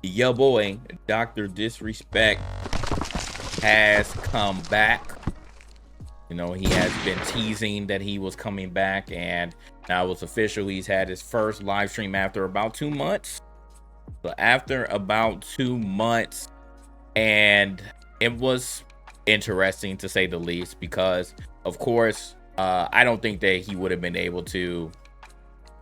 Yo boy, Dr. Disrespect has come back. You know, he has been teasing that he was coming back, and now it's official. He's had his first live stream after about 2 months. So after about 2 months, and it was interesting to say the least, because of course, I don't think that he would have been able to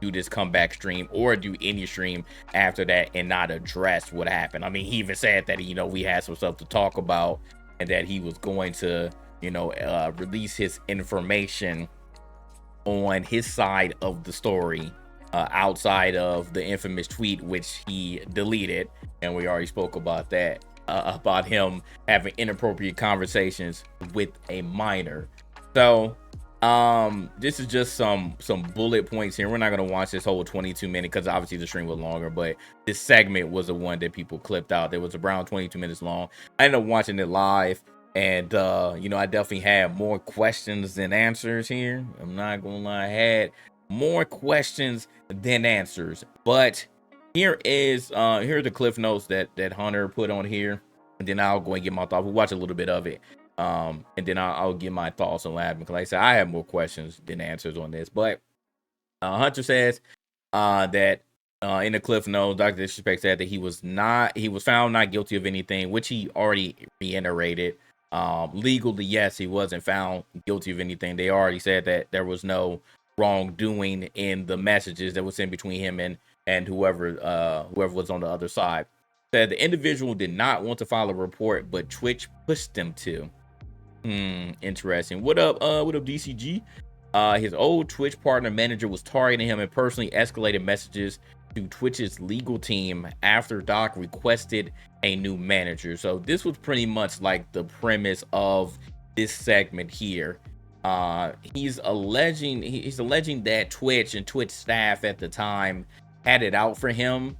do this comeback stream or do any stream after that and not address what happened. I mean, he even said that, we had some stuff to talk about and that he was going to, release his information on his side of the story, outside of the infamous tweet, which he deleted. And we already spoke about that, about him having inappropriate conversations with a minor. So this is just some bullet points here. We're not going to watch this whole 22 minute because obviously the stream was longer, but this segment was the one that people clipped out. It was around 22 minutes long. I ended up watching it live, and I definitely had more questions than answers here. I'm not gonna lie, I had more questions than answers. But here are the cliff notes that Hunter put on here, and then I'll go and get my thoughts. We'll watch a little bit of it, and then I'll give my thoughts on what happened, because like I said, I have more questions than answers on this. But Hunter says that in the cliff notes, Dr. Disrespect said that he was found not guilty of anything, which he already reiterated. Legally, yes, he wasn't found guilty of anything. They already said that there was no wrongdoing in the messages that was sent between him and whoever was on the other side. Said the individual did not want to file a report, but Twitch pushed them to. Interesting. What up, DCG? His old Twitch partner manager was targeting him and personally escalated messages to Twitch's legal team after Doc requested a new manager. So this was pretty much like the premise of this segment here. He's alleging that Twitch and Twitch staff at the time had it out for him,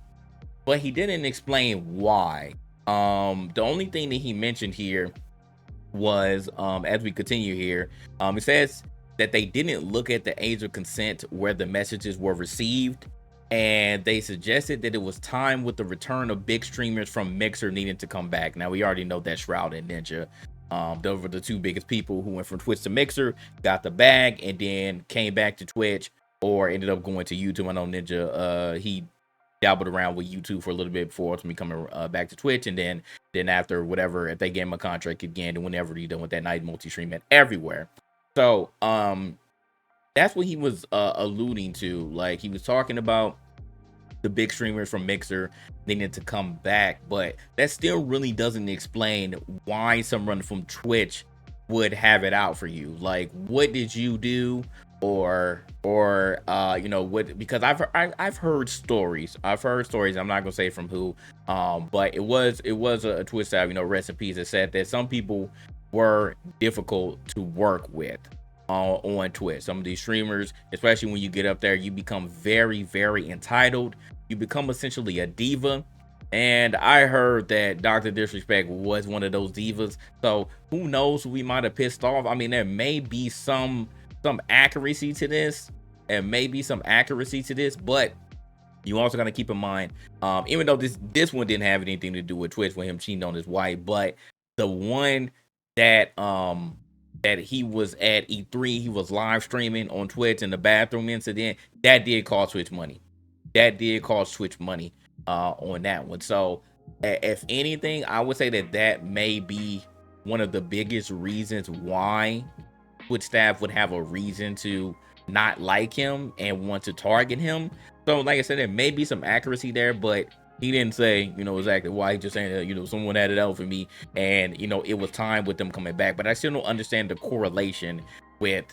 but he didn't explain why. The only thing that he mentioned here was, as we continue here, it says that they didn't look at the age of consent where the messages were received, and they suggested that it was time with the return of big streamers from Mixer needing to come back. Now we already know that Shroud and Ninja, those were the two biggest people who went from Twitch to Mixer, got the bag, and then came back to Twitch or ended up going to YouTube. I know Ninja, he dabbled around with YouTube for a little bit before ultimately coming back to Twitch, and then after whatever, if they gave him a contract again, and whenever he done with that night multi-stream and everywhere. So that's what he was alluding to. Like, he was talking about the big streamers from Mixer needing to come back, but that still really doesn't explain why someone from Twitch would have it out for you. Like, what did you do? Or what? Because I've heard stories. I'm not gonna say from who, but it was a Twitch staff, rest in peace, that said that some people were difficult to work with on Twitch. Some of these streamers, especially when you get up there, you become very, very entitled. You become essentially a diva. And I heard that Dr. Disrespect was one of those divas. So who knows who we might have pissed off. I mean, there may be some accuracy to this, but you also got to keep in mind, even though this one didn't have anything to do with Twitch, with him cheating on his wife, but the one that he was at E3, he was live streaming on Twitch, in the bathroom incident, that did cost Twitch money. On that one. So if anything, I would say that may be one of the biggest reasons why Twitch staff would have a reason to not like him and want to target him. So like I said, there may be some accuracy there, but he didn't say, exactly why. He just saying that, someone had it out for me, and it was time with them coming back. But I still don't understand the correlation with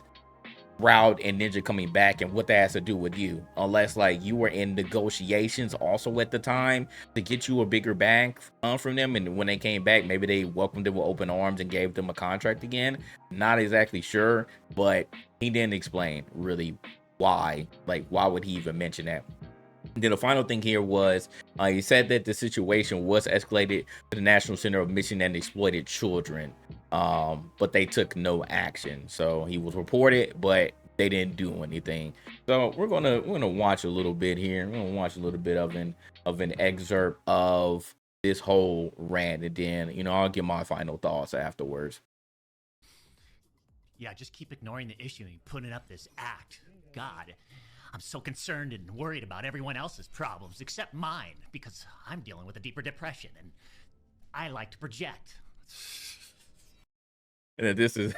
Shroud and Ninja coming back and what that has to do with you, unless like you were in negotiations also at the time to get you a bigger bag from them, and when they came back, maybe they welcomed them with open arms and gave them a contract again. Not exactly sure, but he didn't explain really why. Like, why would he even mention that? And then the final thing here was, he said that the situation was escalated to the National Center of Missing and Exploited Children, but they took no action. So he was reported, but they didn't do anything. So we're gonna watch a little bit here. We're gonna watch a little bit of it. of an excerpt of this whole rant, and then I'll give my final thoughts afterwards. Yeah, just keep ignoring the issue and putting up this act. God, I'm so concerned and worried about everyone else's problems except mine because I'm dealing with a deeper depression and I like to project. And this is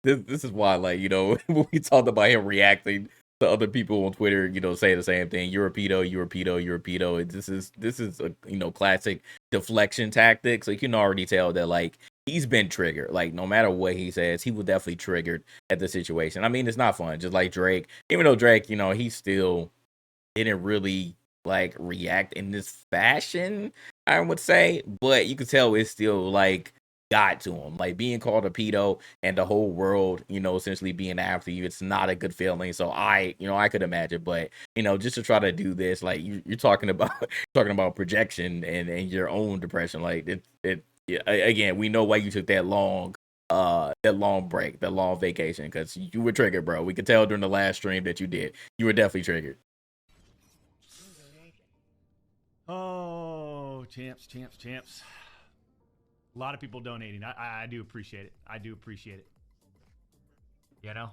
this is why, like, when we talked about him reacting to other people on Twitter, saying the same thing. You're a pedo, you're a pedo, you're a pedo. This is a classic deflection tactic. So you can already tell that, like, he's been triggered. Like, no matter what he says, he was definitely triggered at the situation. I mean, it's not fun. Just like Drake, even though Drake, he still didn't really like react in this fashion, I would say, but you could tell it's still like got to him. Like being called a pedo and the whole world, essentially being after you, it's not a good feeling. So I could imagine, but just to try to do this, like you're talking about talking about projection and your own depression, like yeah, again, we know why you took that long break, that long vacation, because you were triggered, bro. We could tell during the last stream that you were definitely triggered. Oh, champs. A lot of people donating. I do appreciate it. I do appreciate it. You know?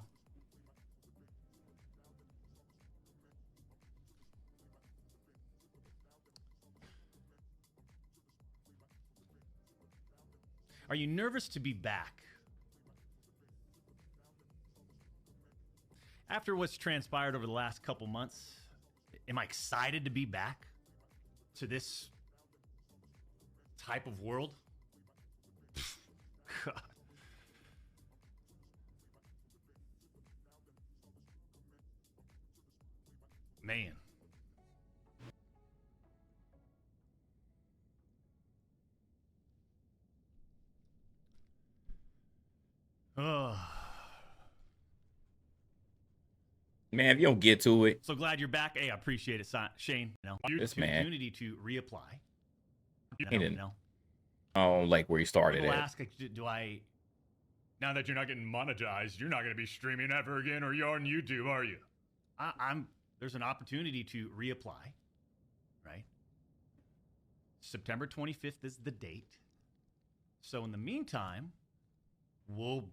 Are you nervous to be back? After what's transpired over the last couple months, am I excited to be back to this type of world? God. Man. Oh. Man, if you don't get to it. So glad you're back. Hey, I appreciate it, Shane. This man. Opportunity to reapply. I don't like where he started People at. ask, do I... Now that you're not getting monetized, you're not going to be streaming ever again, or you're on YouTube, are you? There's an opportunity to reapply, right? September 25th is the date. So in the meantime, we'll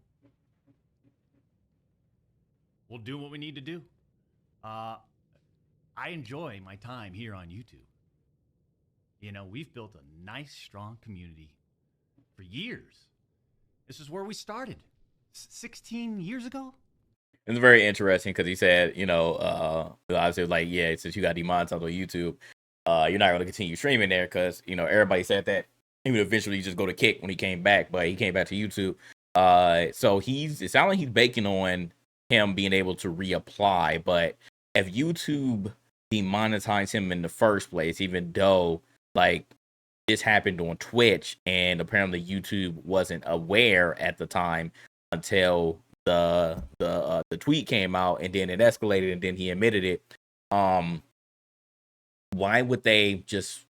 do what we need to do. I enjoy my time here on YouTube. We've built a nice, strong community for years. This is where we started 16 years ago. It's very interesting because he said, obviously, like, yeah, since you got demonetized on YouTube, you're not going to continue streaming there because, everybody said that he would eventually just go to Kick when he came back, but he came back to YouTube. So it sounds like he's banking on him being able to reapply, but if YouTube demonetized him in the first place, even though, like, this happened on Twitch and apparently YouTube wasn't aware at the time until the tweet came out, and then it escalated, and then he admitted it. Why would they just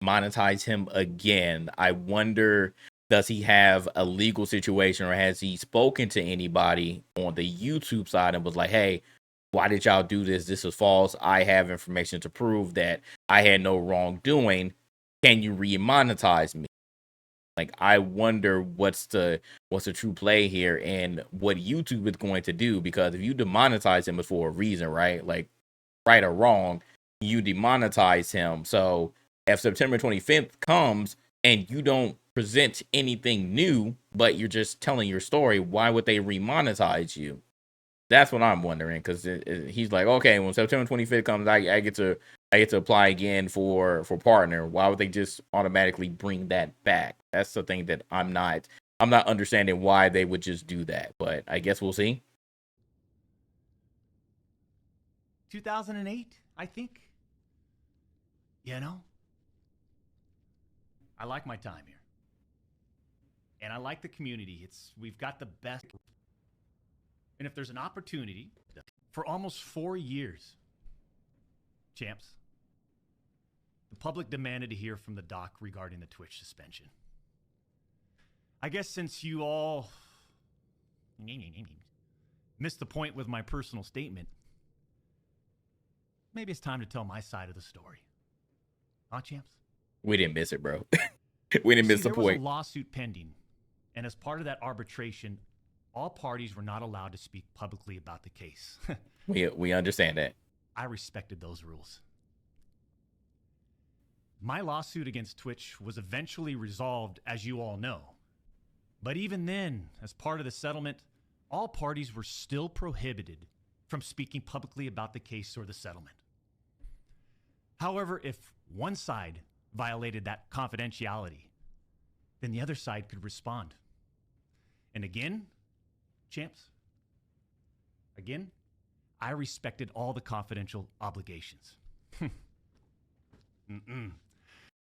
monetize him again? I wonder, does he have a legal situation, or has he spoken to anybody on the YouTube side and was like, hey, why did y'all do this? This is false. I have information to prove that I had no wrongdoing. Can you re-monetize me? Like, I wonder what's the true play here and what YouTube is going to do, because if you demonetize him, it's for a reason, right? Like, right or wrong, you demonetize him. So if September 25th comes and you don't present anything new, but you're just telling your story, why would they remonetize you? That's what I'm wondering, because he's like, okay, when September 25th comes, I get to apply again for partner. Why would they just automatically bring that back? That's the thing that I'm not understanding why they would just do that. But I guess we'll see. 2008, I think. I like my time here. And I like the community. We've got the best. And if there's an opportunity for almost 4 years, champs, the public demanded to hear from the doc regarding the Twitch suspension. I guess since you all missed the point with my personal statement, maybe it's time to tell my side of the story. Huh, champs? We didn't miss it, bro. We didn't See, miss the there was a point. lawsuit pending, and as part of that arbitration, all parties were not allowed to speak publicly about the case. We understand that. I respected those rules. My lawsuit against Twitch was eventually resolved, as you all know. But even then, as part of the settlement, all parties were still prohibited from speaking publicly about the case or the settlement. However, if one side violated that confidentiality, then the other side could respond. And again, champs, again, I respected all the confidential obligations.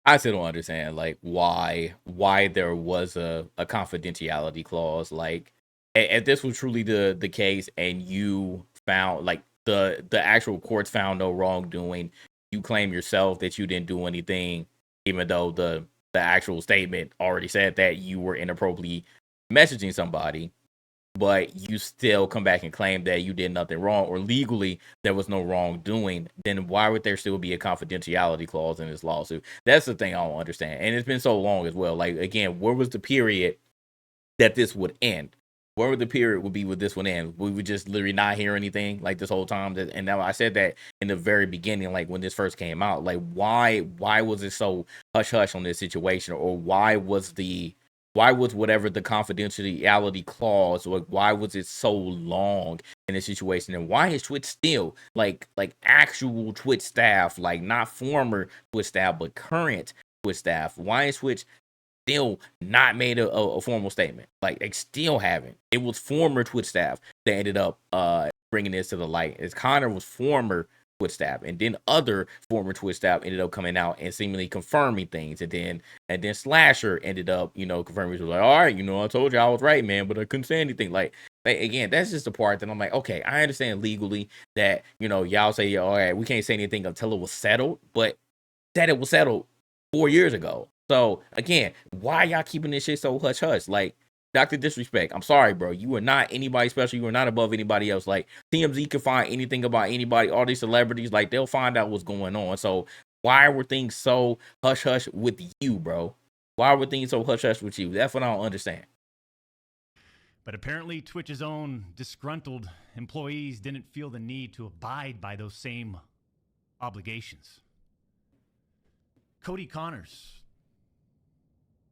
I still don't understand like why there was a confidentiality clause. Like if this was truly the case and you found like the actual courts found no wrongdoing, you claim yourself that you didn't do anything, even though the actual statement already said that you were inappropriately messaging somebody, but you still come back and claim that you did nothing wrong or legally there was no wrongdoing, then why would there still be a confidentiality clause in this lawsuit? That's the thing I don't understand. And it's been so long as well. Like, again, where was the period that this would end? Where would the period would be with this one end? We would just literally not hear anything like this whole time. And now I said that in the very beginning, like when this first came out, like why was it so hush hush on this situation, or why was whatever the confidentiality clause, or why was it so long in this situation? And why is Twitch still like actual Twitch staff, like not former Twitch staff, but current Twitch staff? Why is Twitch still not made a formal statement? Like they still haven't. It was former Twitch staff that ended up bringing this to the light. As Connor was former Twitch staff, and then other former Twitch staff ended up coming out and seemingly confirming things, and then Slasher ended up confirming. He was like, all right, I told you I was right, man, but I couldn't say anything. Like again, that's just the part that I'm like, okay, I understand legally that y'all say, all right, we can't say anything until it was settled, but that it was settled 4 years ago. So again, why y'all keeping this shit so hush hush? Like, Dr. Disrespect, I'm sorry, bro. You are not anybody special. You are not above anybody else. Like, TMZ can find anything about anybody, all these celebrities, like, they'll find out what's going on. So why were things so hush hush with you, bro? Why were things so hush hush with you? That's what I don't understand. But apparently, Twitch's own disgruntled employees didn't feel the need to abide by those same obligations. Cody Connors,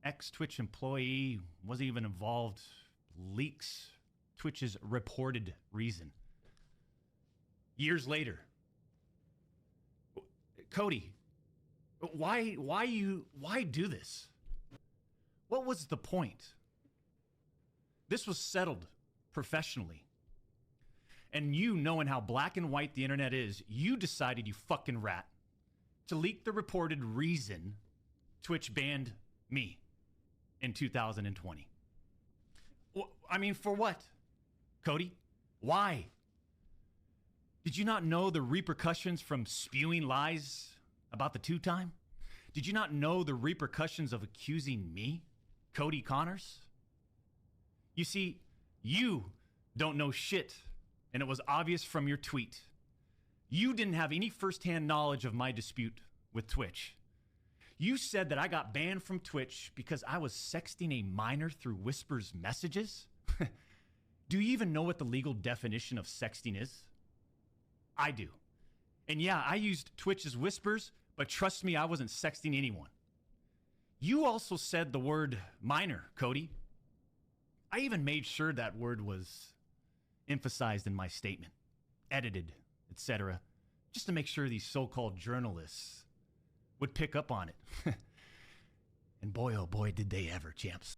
ex-Twitch employee, wasn't even involved, leaks Twitch's reported reason. Years later, Cody, why do this? What was the point? This was settled professionally. And you, knowing how black and white the internet is, you decided, you fucking rat, to leak the reported reason Twitch banned me in 2020. I mean, for what? Cody, why? Did you not know the repercussions from spewing lies about the two-time? Did you not know the repercussions of accusing me, Cody Connors? You see, you don't know shit, and it was obvious from your tweet. You didn't have any firsthand knowledge of my dispute with Twitch. You said that I got banned from Twitch because I was sexting a minor through Whisper's messages? Do you even know what the legal definition of sexting is? I do. And yeah, I used Twitch's Whispers, but trust me, I wasn't sexting anyone. You also said the word minor, Cody. I even made sure that word was emphasized in my statement, edited, etc., just to make sure these so-called journalists would pick up on it. And boy, oh boy, did they ever, champs.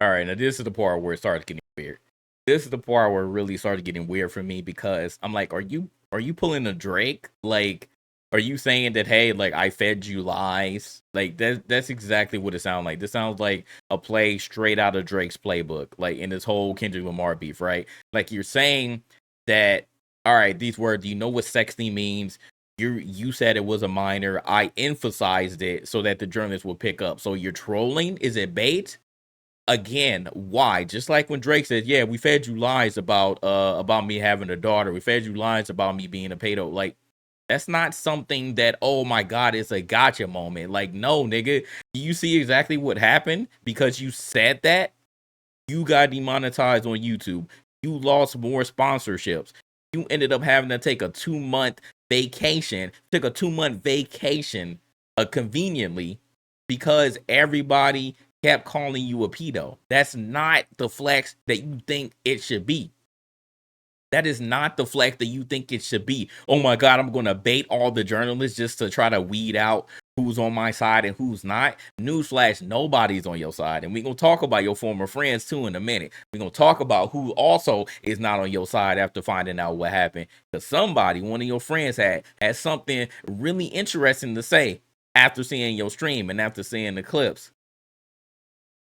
All right, now this is the part where it started getting weird. This is the part where it really started getting weird for me, because I'm like, are you pulling a Drake? Like, are you saying that, hey, like, I fed you lies? Like, that's exactly what it sounds like. This sounds like a play straight out of Drake's playbook, like in this whole Kendrick Lamar beef, right? Like, you're saying that, all right, these words, you know what sexting means. You said it was a minor. I emphasized it so that the journalists will pick up. So you're trolling? Is it bait? Again, why? Just like when Drake said, yeah, we fed you lies about me having a daughter. We fed you lies about me being a pedo. Like, That's not something that, oh my God, it's a gotcha moment. Like, no, nigga, you see exactly what happened because you said that. You got demonetized on YouTube. You lost more sponsorships. You ended up having to take a 2-month vacation. Took a 2-month vacation conveniently because everybody kept calling you a pedo. That's not the flex that you think it should be. That is not the flex that you think it should be. Oh my God, I'm going to bait all the journalists just to try to weed out who's on my side and who's not. Newsflash, nobody's on your side. And we're going to talk about your former friends too in a minute. We're going to talk about who also is not on your side after finding out what happened. Because somebody, one of your friends had something really interesting to say after seeing your stream and after seeing the clips.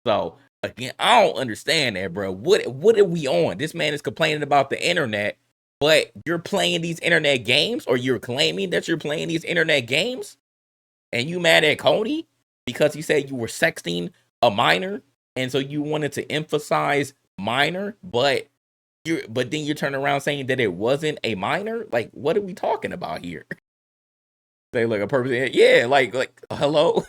So again, I don't understand that, bro. What are we on? This man is complaining about the internet, but you're playing these internet games, or you're claiming that you're playing these internet games, and you mad at Cody because he said you were sexting a minor, and so you wanted to emphasize minor, but then you turn around saying that it wasn't a minor. Like, what are we talking about here? They like a person, yeah, like hello.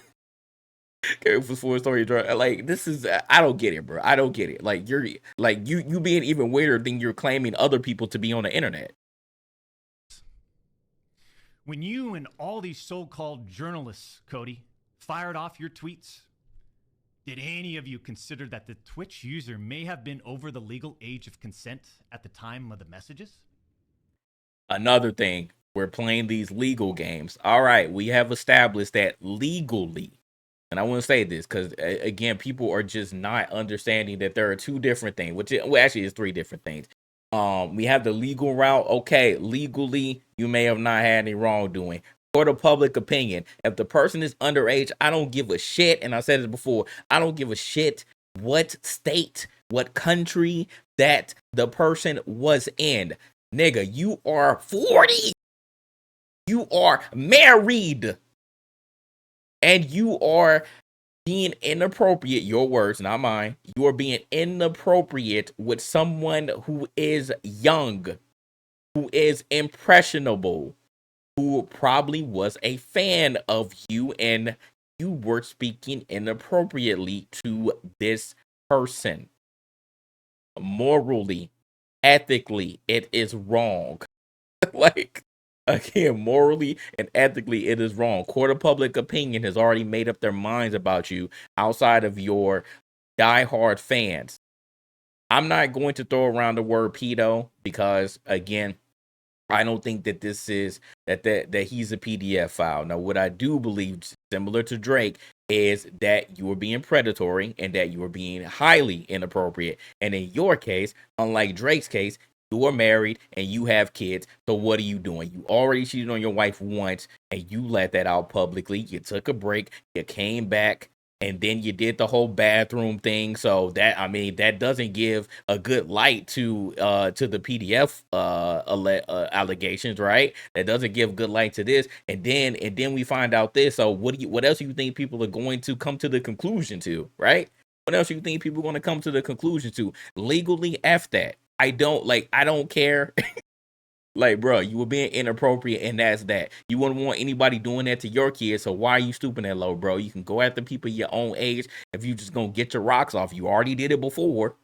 For story, like this is, I don't get it, bro. I don't get it. Like you're like you being even weirder than you're claiming other people to be on the internet. When you and all these so-called journalists, Cody, fired off your tweets, did any of you consider that the Twitch user may have been over the legal age of consent at the time of the messages? Another thing, we're playing these legal games. All right, we have established that legally. And I want to say this because, again, people are just not understanding that there are two different things, actually is three different things. We have the legal route. Okay, legally, you may have not had any wrongdoing. Court of public opinion. If the person is underage, I don't give a shit. And I said it before, I don't give a shit what state, what country that the person was in. Nigga, you are 40. You are married. And you are being inappropriate, your words, not mine. You are being inappropriate with someone who is young, who is impressionable, who probably was a fan of you, and you were speaking inappropriately to this person. Morally, ethically, it is wrong. Like, again, morally and ethically, it is wrong. Court of public opinion has already made up their minds about you outside of your diehard fans. I'm not going to throw around the word pedo because, again, I don't think that this is that he's a PDF file. Now, what I do believe, similar to Drake, is that you are being predatory and that you are being highly inappropriate. And in your case, unlike Drake's case, you are married and you have kids. So what are you doing? You already cheated on your wife once and you let that out publicly. You took a break, you came back, and then you did the whole bathroom thing. So that, I mean, that doesn't give a good light to the PDF allegations, right? That doesn't give good light to this. And then we find out this. So what else do you think people are going to come to the conclusion to, right? What else do you think people are going to come to the conclusion to? Legally, F that. I don't care. Like, bro, you were being inappropriate, and that's that. You wouldn't want anybody doing that to your kids, so why are you stooping that low, bro? You can go after people your own age if you just gonna get your rocks off. You already did it before.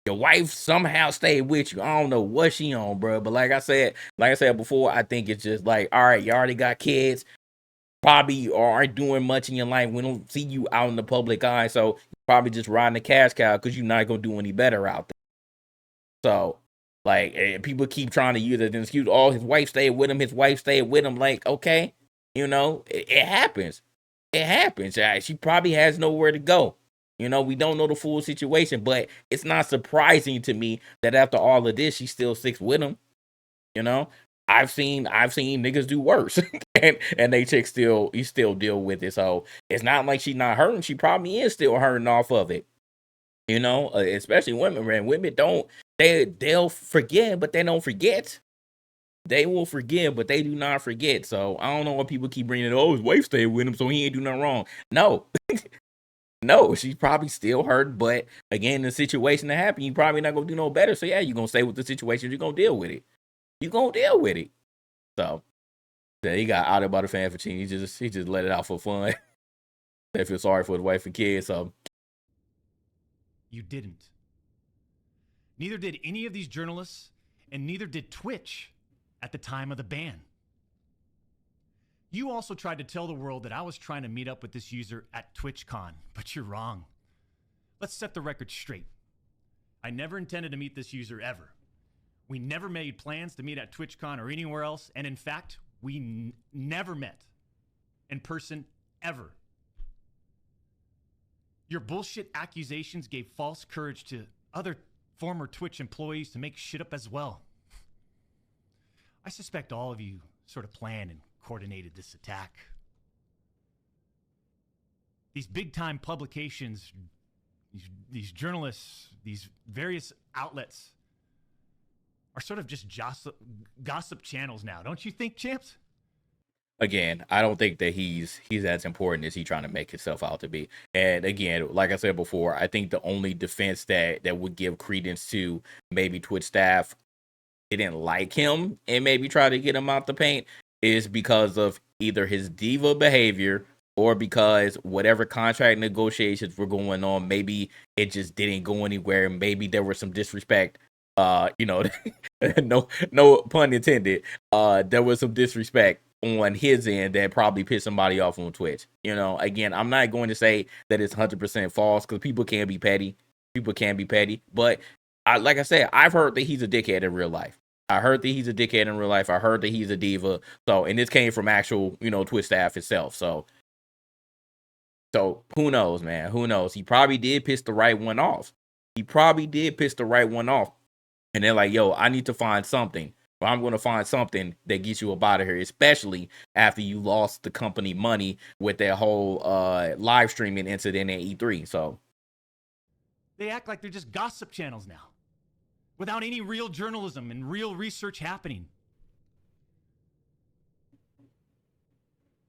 Your wife somehow stayed with you. I don't know what she on, bro. But like I said before, I think it's just like, all right, you already got kids. Probably aren't doing much in your life. We don't see you out in the public eye, so you're probably just riding the cash cow because you're not gonna do any better out there. So, like, people keep trying to use it as an excuse. Oh, his wife stayed with him. His wife stayed with him. Like, okay, it happens. It happens. She probably has nowhere to go. We don't know the full situation, but it's not surprising to me that after all of this, she still sticks with him. I've seen niggas do worse, and they chick still deal with it. So it's not like she's not hurting. She probably is still hurting off of it. Especially women, man. Women they'll forget, but they don't forget. They will forgive, but they do not forget. So I don't know why people keep bringing it. Oh, his wife stayed with him, so he ain't do nothing wrong. No, no, she's probably still hurt. But again, the situation that happened, you probably not gonna do no better. So yeah, you're gonna stay with the situation. You're gonna deal with it. You're gonna deal with it. So Yeah, he got outed by the fan for cheating. He just let it out for fun. They feel sorry for his wife and kids. So You didn't. Neither did any of these journalists, and neither did Twitch at the time of the ban. You also tried to tell the world that I was trying to meet up with this user at TwitchCon, but you're wrong. Let's set the record straight. I never intended to meet this user ever. We never made plans to meet at TwitchCon or anywhere else, and in fact, we never met in person ever. Your bullshit accusations gave false courage to other former Twitch employees to make shit up as well. I suspect all of you sort of planned and coordinated this attack. These big-time publications, these journalists, these various outlets are sort of just gossip channels now. Don't you think, champs? again, I don't think that he's as important as he's trying to make himself out to be. And again, like I said before, I think the only defense that would give credence to maybe Twitch staff didn't like him and maybe try to get him out the paint is because of either his diva behavior or because whatever contract negotiations were going on, maybe it just didn't go anywhere. Maybe there was some disrespect. No pun intended. There was some disrespect on his end that probably pissed somebody off on Twitch. Again, I'm not going to say that it's 100% false because people can be petty. But like I said, I've heard that he's a dickhead in real life. I heard that he's a diva. So, and this came from actual, Twitch staff itself. So who knows, man? Who knows? He probably did piss the right one off. And they're like, yo, I need to find something. But I'm going to find something that gets you up out of here, especially after you lost the company money with that whole live streaming incident at E3. So they act like they're just gossip channels now, without any real journalism and real research happening.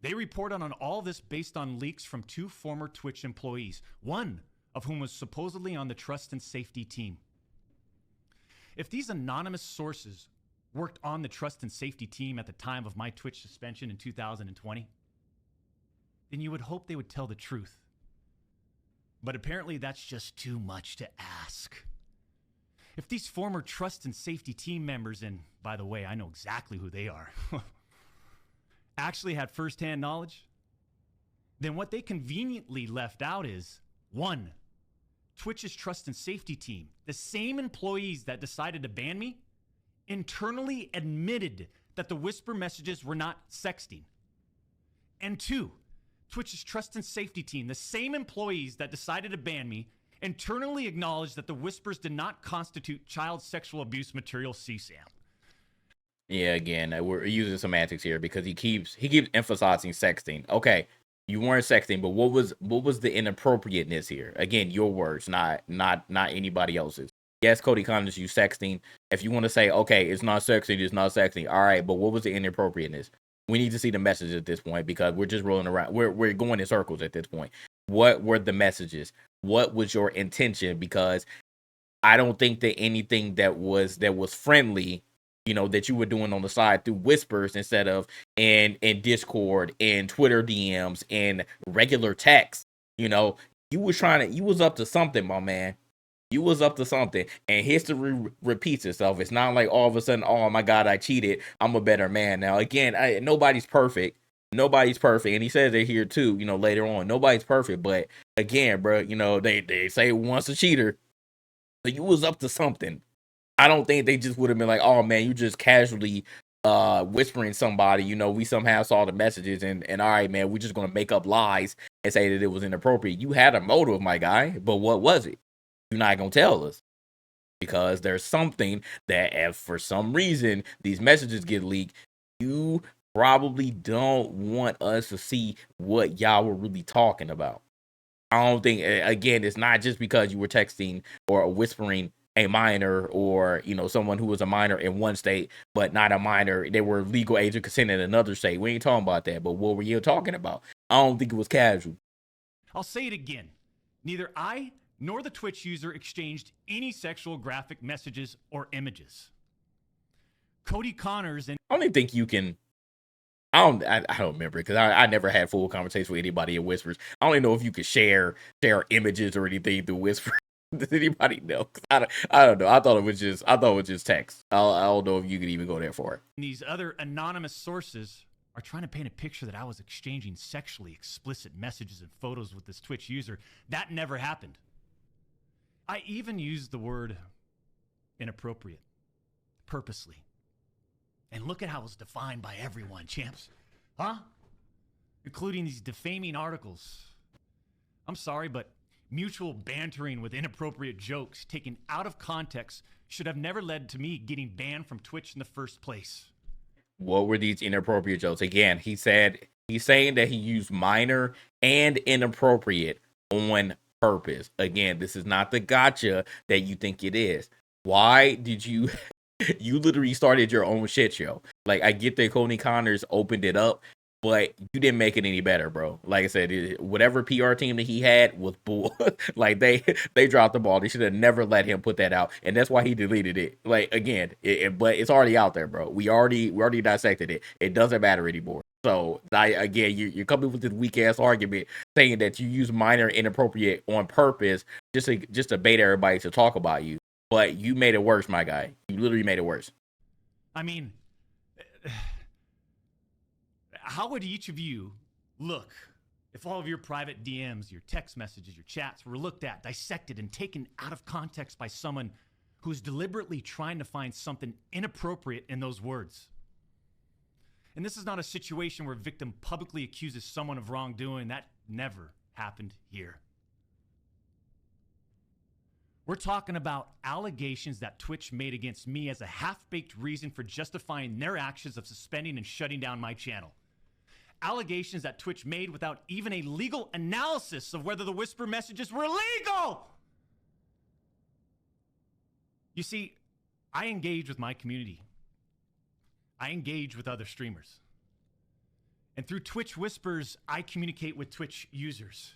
They report on all this based on leaks from 2 former Twitch employees, one of whom was supposedly on the trust and safety team. If these anonymous sources worked on the trust and safety team at the time of my Twitch suspension in 2020, then you would hope they would tell the truth. But apparently that's just too much to ask. If these former trust and safety team members, and by the way, I know exactly who they are, actually had firsthand knowledge, then what they conveniently left out is, 1, Twitch's trust and safety team, the same employees that decided to ban me, internally admitted that the whisper messages were not sexting. And 2, Twitch's trust and safety team, the same employees that decided to ban me, internally acknowledged that the whispers did not constitute child sexual abuse material CSAM. yeah, again, we're using semantics here because he keeps emphasizing sexting. Okay, you weren't sexting, but what was the inappropriateness here? Again, your words, not anybody else's. Yes, Cody Connors, you sexting. If you want to say, okay, it's not sexting, it's not sexting. All right, but what was the inappropriateness? We need to see the message at this point because we're just rolling around. We're going in circles at this point. What were the messages? What was your intention? Because I don't think that anything that was friendly, that you were doing on the side through whispers instead of in Discord, in Twitter DMs, in regular text, you was up to something, my man. You was up to something, and history repeats itself. It's not like all of a sudden, oh my God, I cheated. I'm a better man now. Again, nobody's perfect. Nobody's perfect, and he says it here too. Later on, nobody's perfect. But again, bro, they say once a cheater, so you was up to something. I don't think they just would have been like, oh man, you just casually whispering somebody. We somehow saw the messages, and all right, man, we're just gonna make up lies and say that it was inappropriate. You had a motive, my guy, but what was it? You're not going to tell us because there's something that if for some reason these messages get leaked, you probably don't want us to see what y'all were really talking about. I don't think, again, it's not just because you were texting or whispering a minor or, someone who was a minor in one state, but not a minor. They were legal age of consent in another state. We ain't talking about that, but what were you talking about? I don't think it was casual. I'll say it again. Neither I nor the Twitch user exchanged any sexual graphic messages or images. Cody Connors and I don't even think you can I don't remember because I never had full conversations with anybody in Whispers. I don't even know if you could share images or anything through Whisper. Does anybody know? I don't know. I thought it was just text. I don't know if you could even go there for it. These other anonymous sources are trying to paint a picture that I was exchanging sexually explicit messages and photos with this Twitch user. That never happened. I even used the word inappropriate purposely. And look at how it's defined by everyone, champs. Huh? Including these defaming articles. I'm sorry, but mutual bantering with inappropriate jokes taken out of context should have never led to me getting banned from Twitch in the first place. What were these inappropriate jokes? Again, he's saying that he used minor and inappropriate on purpose. Again, this is not the gotcha that you think it is. Why did you you literally started your own shit show? Like, I get that Coney Connors opened it up, but you didn't make it any better, bro. Like I said, whatever PR team that he had was bull. Like, they dropped the ball. They should have never let him put that out, and that's why he deleted it. Like, again, but it's already out there, bro. We already dissected it. It doesn't matter anymore. So, again, you're coming with this weak ass argument saying that you use minor inappropriate on purpose just to bait everybody to talk about you. But you made it worse, my guy. You literally made it worse. I mean, how would each of you look if all of your private DMs, your text messages, your chats were looked at, dissected, and taken out of context by someone who's deliberately trying to find something inappropriate in those words? And this is not a situation where a victim publicly accuses someone of wrongdoing. That never happened here. We're talking about allegations that Twitch made against me as a half-baked reason for justifying their actions of suspending and shutting down my channel. Allegations that Twitch made without even a legal analysis of whether the whisper messages were legal. You see, I engage with my community. I engage with other streamers. And through Twitch Whispers, I communicate with Twitch users.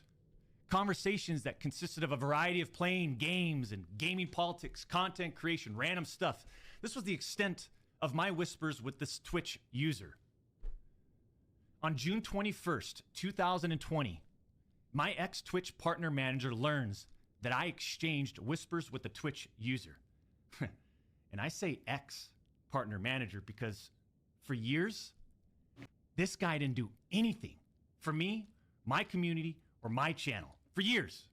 Conversations that consisted of a variety of playing games and gaming politics, content creation, random stuff. This was the extent of my whispers with this Twitch user. On June 21st, 2020, my ex-Twitch partner manager learns that I exchanged whispers with the Twitch user. And I say ex-partner manager because for years, this guy didn't do anything for me, my community, or my channel. For years.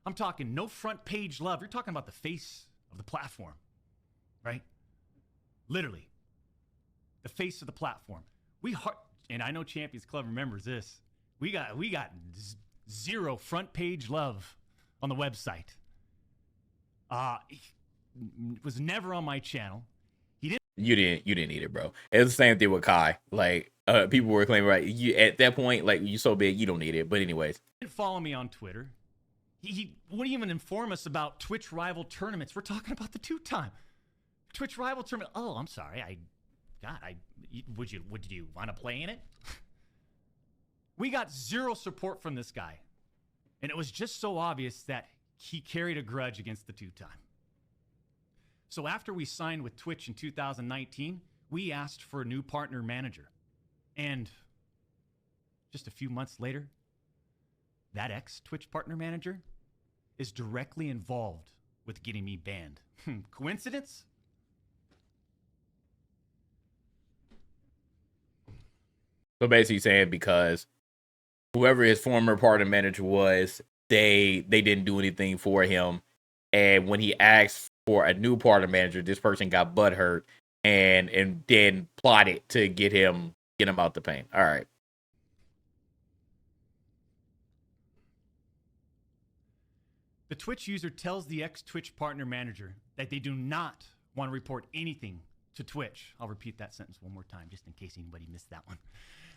I'm talking no front page love. You're talking about the face of the platform, right? Literally. The face of the platform. And I know Champions Club remembers this. We got zero front page love on the website. It was never on my channel. You didn't need it, bro. It's the same thing with Kai. Like, people were claiming, right, you at that point, like, you're so big, you don't need it. But anyways, he didn't follow me on Twitter. He wouldn't even inform us about Twitch rival tournaments. We're talking about the two-time Twitch rival tournament. Oh, I'm sorry. Would you want to play in it? We got zero support from this guy, and it was just so obvious that he carried a grudge against the two-time. So after we signed with Twitch in 2019, we asked for a new partner manager. And just a few months later, that ex-Twitch partner manager is directly involved with getting me banned. Coincidence? So basically saying because whoever his former partner manager was, they didn't do anything for him. And when he asked for a new partner manager, this person got butthurt and then plotted to get him out the paint. All right. The Twitch user tells the ex-Twitch partner manager that they do not want to report anything to Twitch. I'll repeat that sentence one more time just in case anybody missed that one.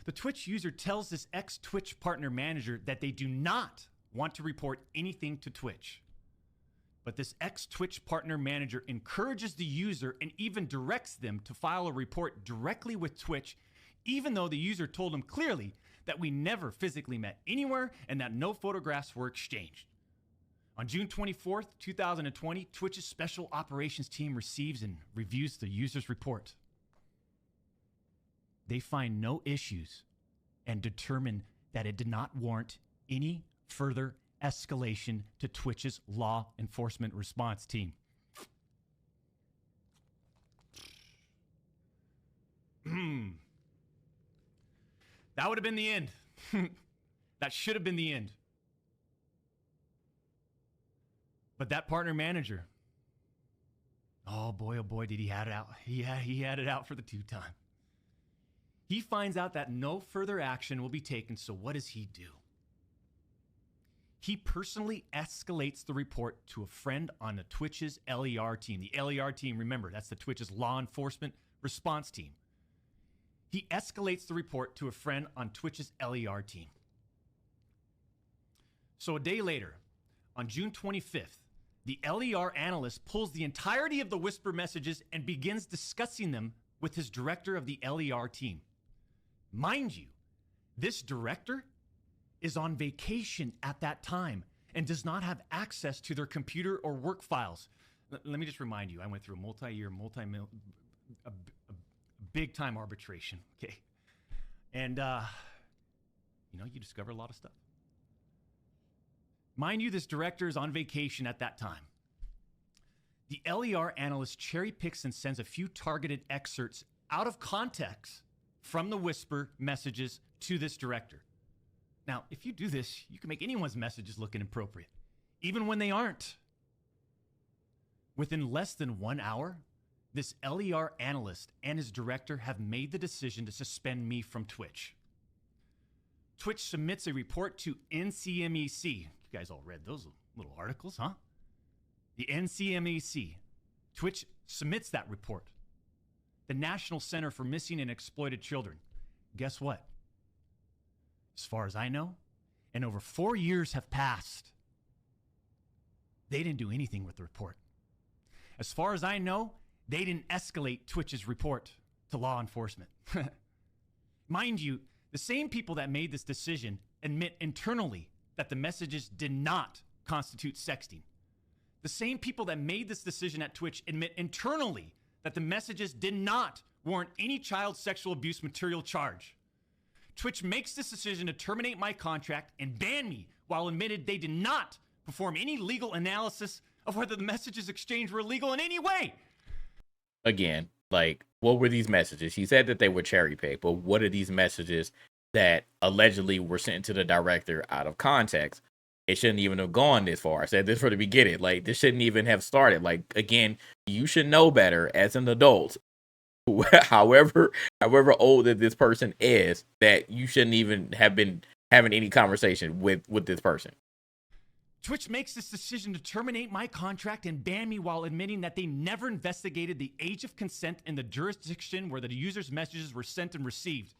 The Twitch user tells this ex-Twitch partner manager that they do not want to report anything to Twitch. But this ex-Twitch partner manager encourages the user and even directs them to file a report directly with Twitch, even though the user told him clearly that we never physically met anywhere and that no photographs were exchanged. On June 24th, 2020, Twitch's special operations team receives and reviews the user's report. they find no issues and determine that it did not warrant any further escalation to Twitch's law enforcement response team. That would have been the end. That should have been the end. But that partner manager, oh boy, did he had it out. He had it out for the two-time. He finds out that no further action will be taken, so what does he do? He personally escalates the report to a friend on the Twitch's LER team. The LER team, remember, that's the Twitch's law enforcement response team. He escalates the report to a friend on Twitch's LER team. So a day later, on June 25th, the LER analyst pulls the entirety of the whisper messages and begins discussing them with his director of the LER team. Mind you, this director is on vacation at that time and does not have access to their computer or work files. Let me just remind you, I went through a multi-year, big-time arbitration, okay? And, you discover a lot of stuff. Mind you, this director is on vacation at that time. The LER analyst cherry picks and sends a few targeted excerpts out of context from the whisper messages to this director. Now, if you do this, you can make anyone's messages look inappropriate, even when they aren't. Within less than 1 hour, this LER analyst and his director have made the decision to suspend me from Twitch. Twitch submits a report to NCMEC. You guys all read those little articles, huh? The NCMEC. Twitch submits that report. The National Center for Missing and Exploited Children. Guess what? As far as I know, and over 4 years have passed, they didn't do anything with the report. As far as I know, they didn't escalate Twitch's report to law enforcement. Mind you, the same people that made this decision admit internally that the messages did not constitute sexting. The same people that made this decision at Twitch admit internally that the messages did not warrant any child sexual abuse material charge. Twitch makes this decision to terminate my contract and ban me while admitted they did not perform any legal analysis of whether the messages exchanged were illegal in any way. Again, like, what were these messages? He said that they were cherry picked, but what are these messages that allegedly were sent to the director out of context? It shouldn't even have gone this far. I said this from the beginning. Like, this shouldn't even have started. Like, again, you should know better as an adult. However old that this person is, that you shouldn't even have been having any conversation with this person. Twitch makes this decision to terminate my contract and ban me while admitting that they never investigated the age of consent in the jurisdiction where the user's messages were sent and received.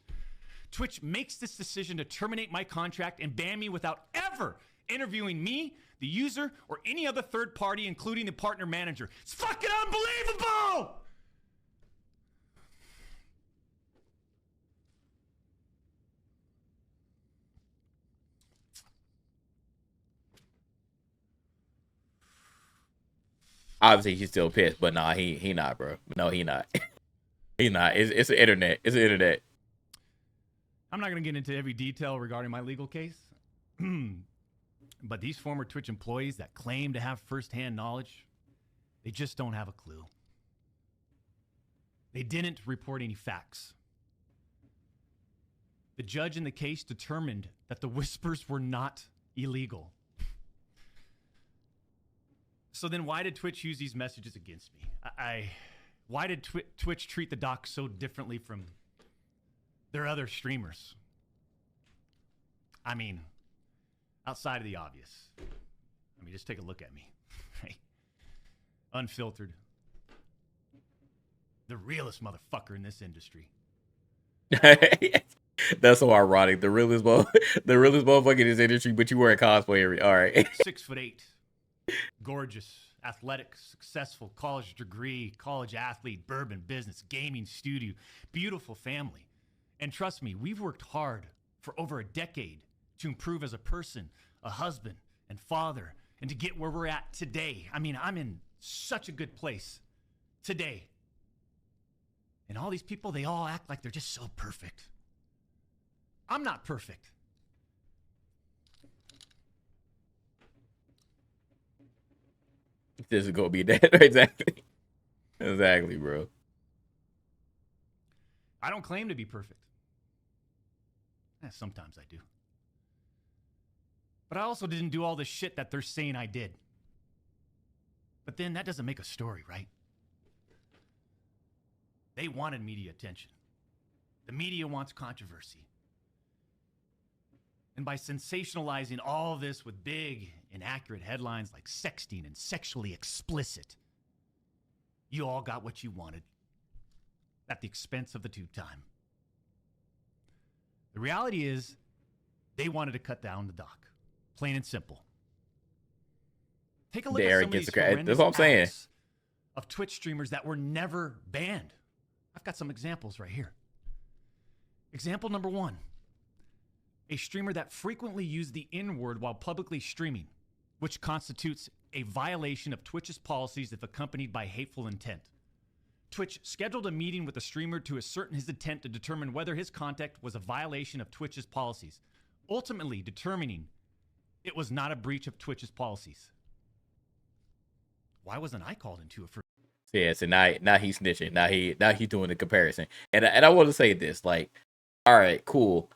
Twitch makes this decision to terminate my contract and ban me without ever interviewing me, the user, or any other third party, including the partner manager. It's fucking unbelievable! Obviously, he's still pissed, but nah, he not, bro. No, he not. He not. It's the internet. It's the internet. I'm not going to get into every detail regarding my legal case, but these former Twitch employees that claim to have firsthand knowledge, they just don't have a clue. They didn't report any facts. The judge in the case determined that the whispers were not illegal. So then why did Twitch use these messages against me? Why did Twitch treat the doc so differently from their other streamers? I mean, outside of the obvious. I mean, just take a look at me. Right? Unfiltered. The realest motherfucker in this industry. That's so ironic. The realest motherfucker in this industry, but you wear a cosplay. All right. 6'8". Gorgeous, athletic, successful, college degree, college athlete, bourbon business, gaming studio, beautiful family. And trust me, we've worked hard for over a decade to improve as a person, a husband, and father, and to get where we're at today. I mean, I'm in such a good place today. And all these people, they all act like they're just so perfect. I'm not perfect. This is gonna be that. Exactly. Exactly, bro. I don't claim to be perfect. Sometimes I do. But I also didn't do all this shit that they're saying I did. But then that doesn't make a story, right? They wanted media attention. The media wants controversy. And by sensationalizing all this with big, inaccurate headlines like sexting and sexually explicit, you all got what you wanted at the expense of the two time. The reality is, they wanted to cut down the doc. Plain and simple. Take a look The at some of arrogance. these That's horrendous what I'm saying. acts of Twitch streamers that were never banned. I've got some examples right here. Example number 1. A streamer that frequently used the N-word while publicly streaming, which constitutes a violation of Twitch's policies if accompanied by hateful intent. Twitch scheduled a meeting with the streamer to ascertain his intent to determine whether his conduct was a violation of Twitch's policies, ultimately determining it was not a breach of Twitch's policies. Why wasn't I called into it for? Yeah, so now he's snitching. Now he doing the comparison. And I want to say this, like, all right, cool.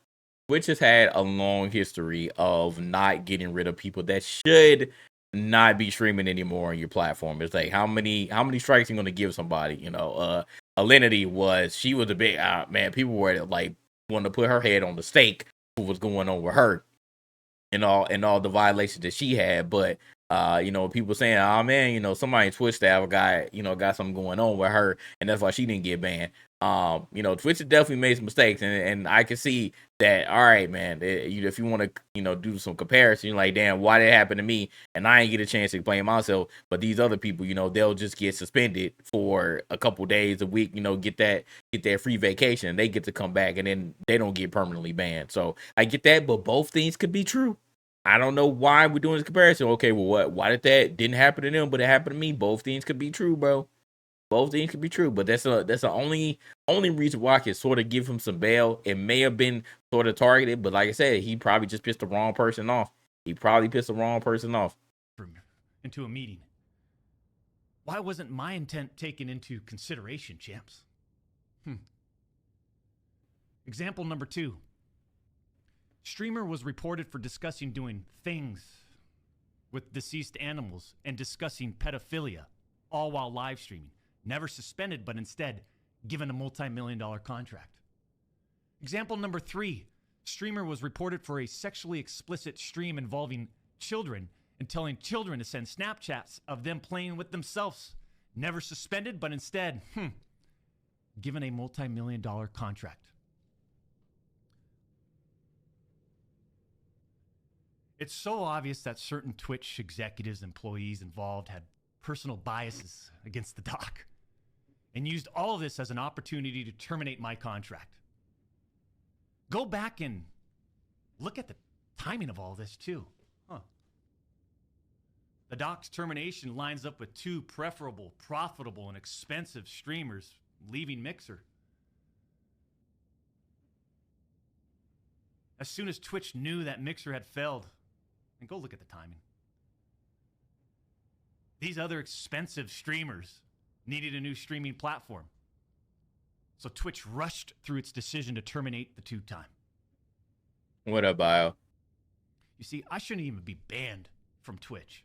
Twitch has had a long history of not getting rid of people that should not be streaming anymore on your platform. It's like how many strikes you gonna give somebody? You know, Alinity she was a big man. People were like wanting to put her head on the stake. What was going on with her? And all the violations that she had, but people saying, oh man, somebody in Twitch staff got something going on with her, and that's why she didn't get banned. Twitch has definitely made some mistakes, and I can see that. All right, man, if you want to, do some comparison, like, damn, why did it happen to me, and I ain't get a chance to explain myself, but these other people, they'll just get suspended for a couple days, a week, get that free vacation, and they get to come back, and then they don't get permanently banned. So I get that, but both things could be true. I don't know why we're doing this comparison. Okay, well, why didn't happen to them, but it happened to me? Both things could be true, bro. Both things could be true, but that's the only reason why I can sort of give him some bail. It may have been sort of targeted, but like I said, he probably just pissed the wrong person off. Into a meeting. Why wasn't my intent taken into consideration, champs? Example number 2. Streamer was reported for discussing doing things with deceased animals and discussing pedophilia, all while live streaming. Never suspended, but instead given a multi-million-dollar contract. Example number 3. Streamer was reported for a sexually explicit stream involving children and telling children to send Snapchats of them playing with themselves. Never suspended, but instead, given a multi-million-dollar contract. It's so obvious that certain Twitch executives, employees involved had personal biases against the doc and used all of this as an opportunity to terminate my contract. Go back and look at the timing of all this too. The doc's termination lines up with 2 preferable, profitable, and expensive streamers leaving Mixer. As soon as Twitch knew that Mixer had failed, and go look at the timing. These other expensive streamers needed a new streaming platform. So Twitch rushed through its decision to terminate the 2-time. What up, Bio? You see, I shouldn't even be banned from Twitch.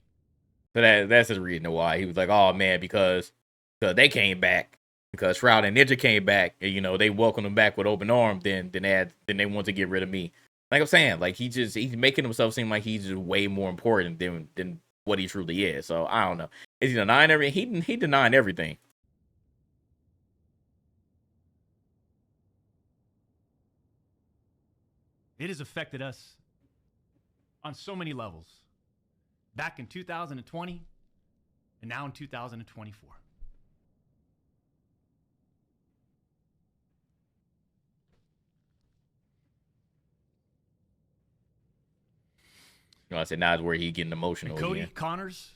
So that's the reason why he was like, oh man, because they came back, because Shroud and Ninja came back, and they welcomed him back with open arms. Then they want to get rid of me. Like I'm saying, like he's making himself seem like he's just way more important than what he truly is. So I don't know. Is he denying everything? He denying everything. It has affected us on so many levels. Back in 2020 and now in 2024. I said now is where he getting emotional. And Cody again. Connors,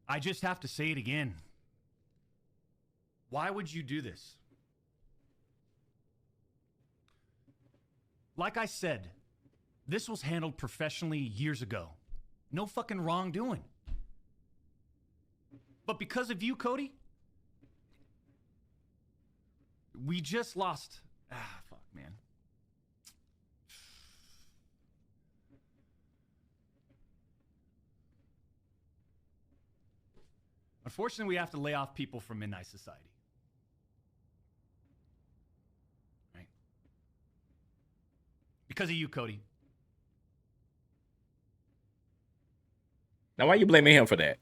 I just have to say it again. Why would you do this? like I said, this was handled professionally years ago. No fucking wrongdoing. But because of you, Cody, we just lost. Fuck, man. Unfortunately, we have to lay off people from Midnight Society. Right? Because of you, Cody. Now, why are you blaming him for that?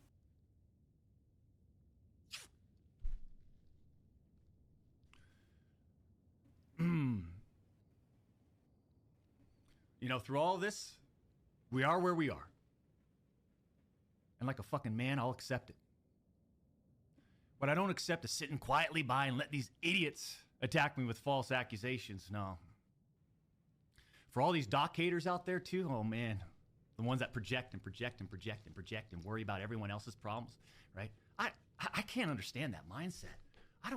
You know, through all this, we are where we are. And like a fucking man, I'll accept it. What I don't accept is sitting quietly by and let these idiots attack me with false accusations. No. For all these doc haters out there too, oh man, the ones that project and project and project and project and worry about everyone else's problems, right? I can't understand that mindset. I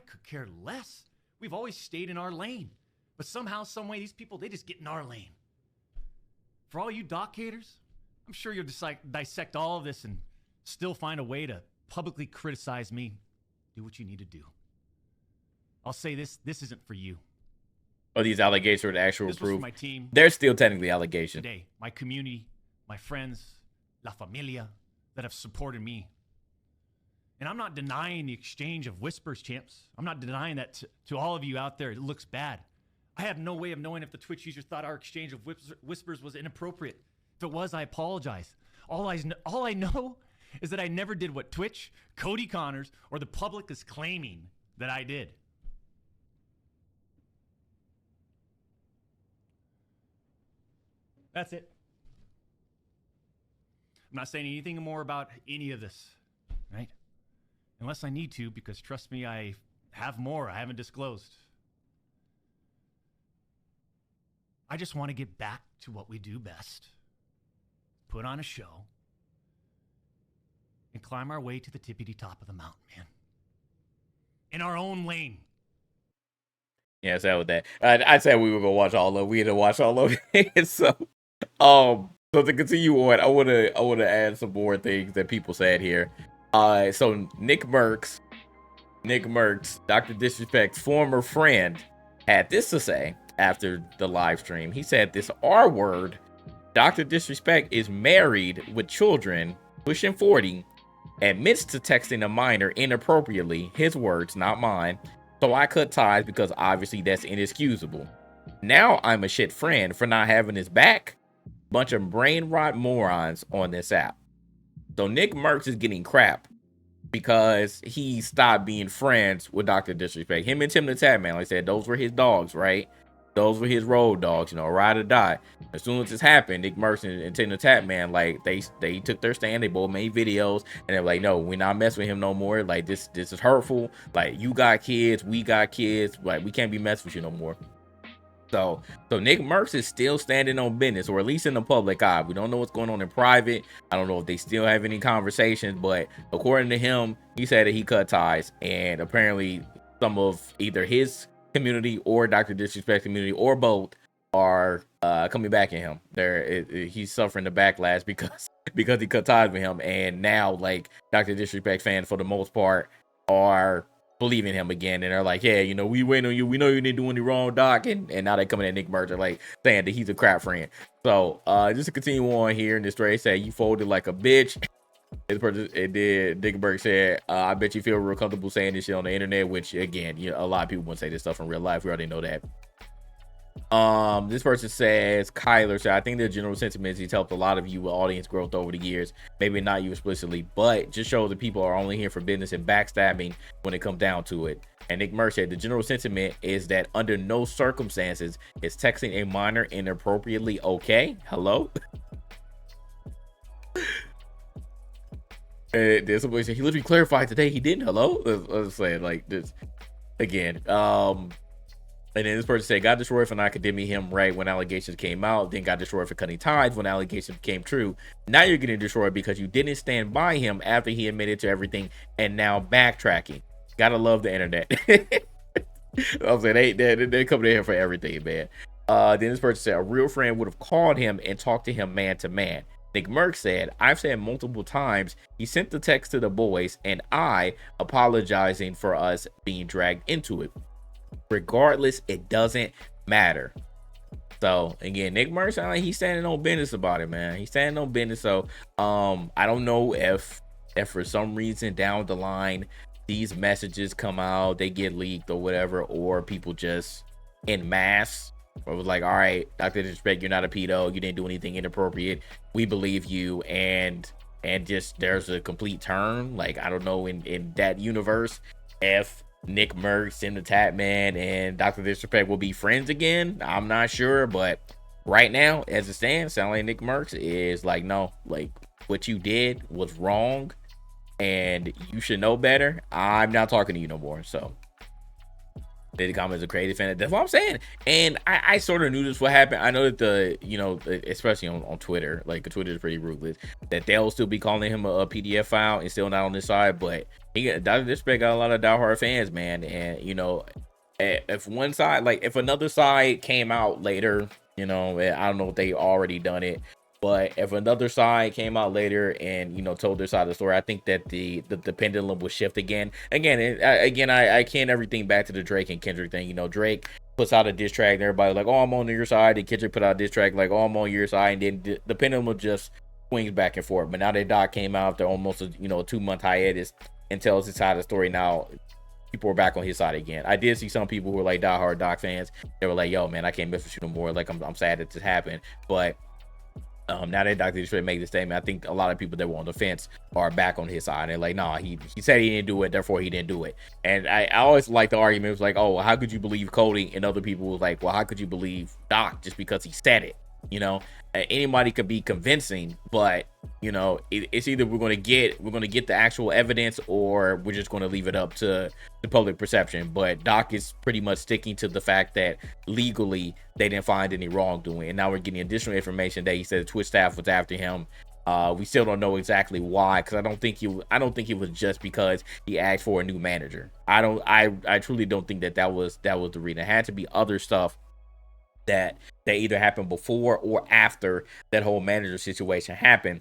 could care less. We've always stayed in our lane. But somehow, some way, these people, they just get in our lane. For all you doc haters, I'm sure you'll just like dissect all of this and still find a way to publicly criticize me. Do what you need to do. I'll say this isn't for you. Oh, these allegations are the actual This was proof. for my team. They're still technically allegations. Today, my community, my friends, la familia that have supported me. And I'm not denying the exchange of whispers, champs. I'm not denying that to all of you out there. It looks bad. I have no way of knowing if the Twitch user thought our exchange of whispers was inappropriate. If it was, I apologize. All I know is that I never did what Twitch, Cody Connors, or the public is claiming that I did. That's it. I'm not saying anything more about any of this, right? Unless I need to, because trust me, I have more I haven't disclosed. I just want to get back to what we do best. Put on a show and climb our way to the tippity top of the mountain, man. In our own lane. Yeah, so with that, I said we were gonna watch all of. We had to watch all of it. So to continue on, I wanna add some more things that people said here. So Nick Merckx, Dr. Disrespect's former friend, had this to say after the live stream. He said, "This R word, Dr. Disrespect, is married with children, pushing 40, admits to texting a minor inappropriately, his words, not mine. So I cut ties because obviously that's inexcusable. Now I'm a shit friend for not having his back. Bunch of brain rot morons on this app." So Nick Merckx is getting crap because he stopped being friends with Dr. Disrespect. Him and Tim the Tap Man, like I said, those were his dogs, right? Those were his road dogs, you know, ride or die. As soon as this happened, Nick Merckx and Tim the Tap Man, like they took their stand. They both made videos, and they're like, "No, we're not messing with him no more. Like this is hurtful. Like you got kids, we got kids. Like we can't be messing with you no more." So Nick Merckx is still standing on business, or at least in the public eye. We don't know what's going on in private. I don't know if they still have any conversations, but according to him, he said that he cut ties, and apparently some of either his community or Dr. Disrespect community or both are coming back at him. He's suffering the backlash because he cut ties with him, and now like Dr. Disrespect fans for the most part are believing him again, and they're like, "Yeah, you know, we wait on you. We know you didn't do any wrong, Doc." And now they're coming at Nick Merckx, like saying that he's a crap friend. So just to continue on here in this story, say you folded like a bitch. This person, it did. Nick Merckx said, "I bet you feel real comfortable saying this shit on the internet," which again, you know, a lot of people wouldn't say this stuff in real life. We already know that. This person says, Kyler said, "I think the general sentiment is he's helped a lot of you with audience growth over the years. Maybe not you explicitly, but just shows that people are only here for business and backstabbing when it comes down to it." And Nick Merckx said, "The general sentiment is that under no circumstances is texting a minor inappropriately okay." Hello? There's somebody said he literally clarified today he didn't. Hello? I was saying like this again. And then this person said, "Got destroyed for not condemning him right when allegations came out, then got destroyed for cutting ties when allegations became true. Now you're getting destroyed because you didn't stand by him after he admitted to everything and now backtracking. Gotta love the internet." I'm saying they come in here for everything, man. Then this person said a real friend would have called him and talked to him man to man. Nick Merck said, I've said multiple times he sent the text to the boys and I apologizing for us being dragged into it. Regardless, it doesn't matter. So again, Nick Merck sound like he's standing on business about it, man. He's standing on business. So I don't know if for some reason down the line these messages come out, they get leaked or whatever, or people just en masse or was like, all right, Dr. Disrespect, you're not a pedo, you didn't do anything inappropriate, we believe you, and just there's a complete turn. Like, I don't know, in that universe, if Nick Merckx and the Tap Man and Dr. Disrespect will be friends again, I'm not sure. But right now, as it stands, sound like Nick Merckx is like, no, like what you did was wrong and you should know better. I'm not talking to you no more. So the comments are creative fan. That's what I'm saying. And I sort of knew this would happen. I know that especially on Twitter, like Twitter is pretty ruthless, that they'll still be calling him a PDF file and still not on this side. But Dr. Disrespect got a lot of diehard fans, man. And if one side, like if another side came out later, I don't know if they already done it, but if another side came out later and told their side of the story, I think that the pendulum will shift again. I can't everything back to the Drake and Kendrick thing. Drake puts out a diss track and everybody like, oh, I'm on your side. And Kendrick put out a diss track like, oh, I'm on your side. And then the pendulum just swings back and forth. But now that Doc came out after almost a 2-month hiatus and tells his side of the story, now people are back on his side again. I did see some people who were like diehard Doc fans. They were like, yo, man, I can't mess with you no more. Like, I'm sad that this happened. But now that Dr. Disrespect made the statement, I think a lot of people that were on the fence are back on his side. And like, nah, he said he didn't do it, therefore he didn't do it. And I always like the argument. It was like, oh, well, how could you believe Cody? And other people was like, well, how could you believe Doc just because he said it? Anybody could be convincing, but it's either we're going to get the actual evidence, or we're just going to leave it up to the public perception. But Doc is pretty much sticking to the fact that legally they didn't find any wrongdoing, and now we're getting additional information that he said the Twitch staff was after him. We still don't know exactly why, because I don't think it was just because he asked for a new manager. I truly don't think that was the reason. It had to be other stuff that either happened before or after that whole manager situation happened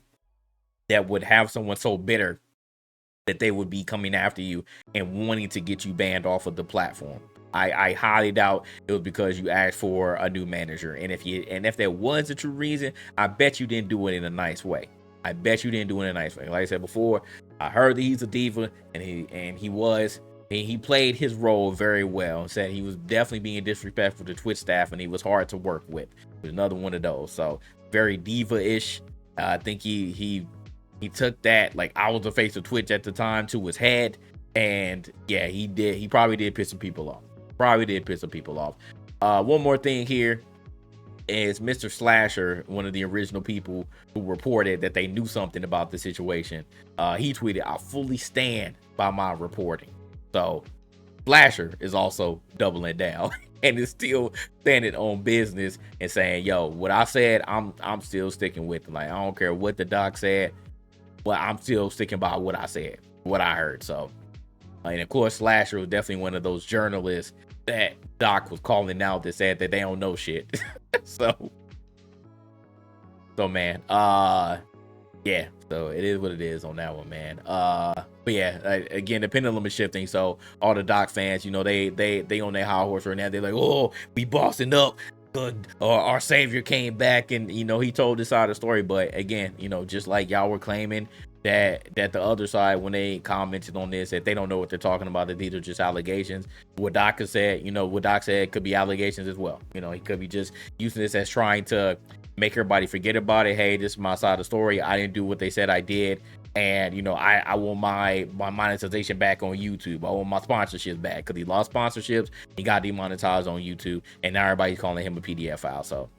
that would have someone so bitter that they would be coming after you and wanting to get you banned off of the platform. I highly doubt it was because you asked for a new manager. And if there was a true reason, I bet you didn't do it in a nice way. Like I said before, I heard that he's a diva, and he played his role very well. Said he was definitely being disrespectful to Twitch staff, and he was hard to work with. It was another one of those. So very diva-ish. I think he took that, like, I was the face of Twitch at the time, to his head. And yeah, he did. He probably did piss some people off. One more thing here is Mr. Slasher, one of the original people who reported that they knew something about the situation. He tweeted, I fully stand by my reporting. So Slasher is also doubling down and is still standing on business and saying, yo, what I said, I'm still sticking with it. Like, I don't care what the doc said, but I'm still sticking by what I said, what I heard. So, and of course, Slasher was definitely one of those journalists that Doc was calling out that said that they don't know shit. so man, yeah, so it is what it is on that one, man. But yeah, again, the pendulum is shifting. So all the Doc fans, they on their high horse right now. They're like, oh, we bossing up. Good. Or our savior came back, and he told this side of the story. But again, just like y'all were claiming that the other side, when they commented on this, that they don't know what they're talking about, that these are just allegations. What Doc said could be allegations as well. He could be just using this as trying to make everybody forget about it. Hey, this is my side of the story. I didn't do what they said I did. And I want my monetization back on YouTube. I want my sponsorships back, because he lost sponsorships. He got demonetized on YouTube, and now everybody's calling him a PDF file. So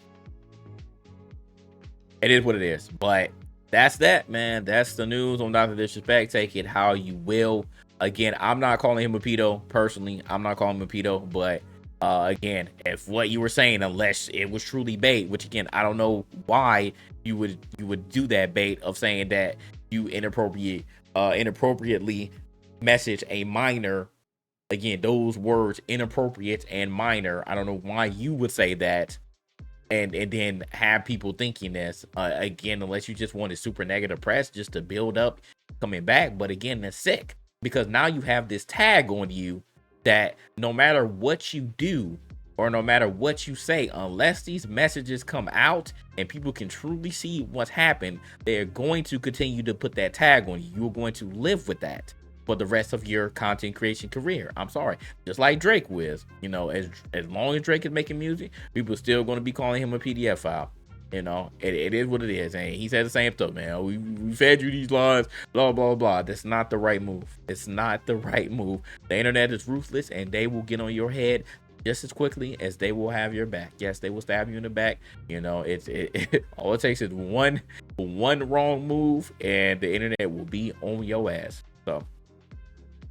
it is what it is. But that's that, man. That's the news on Dr. Disrespect. Take it how you will. Again, I'm not calling him a pedo personally. I'm not calling him a pedo, but again, if what you were saying, unless it was truly bait, which again, I don't know why you would do that bait of saying that you inappropriately message a minor. Again, those words, inappropriate and minor, I don't know why you would say that and then have people thinking this again, unless you just wanted super negative press just to build up coming back. But again, that's sick, because now you have this tag on you that no matter what you do or no matter what you say, unless these messages come out and people can truly see what's happened, they're going to continue to put that tag on you. You're going to live with that for the rest of your content creation career. I'm sorry. Just like Drake was, you know, as long as Drake is making music, people are still going to be calling him a PDF file. You know, it is what it is. And he said the same stuff, man. We fed you these lines, blah, blah, blah. That's not the right move. It's not the right move. The internet is ruthless, and they will get on your head just as quickly as they will have your back. Yes, they will stab you in the back. You know, all it takes is one wrong move, and the internet will be on your ass. So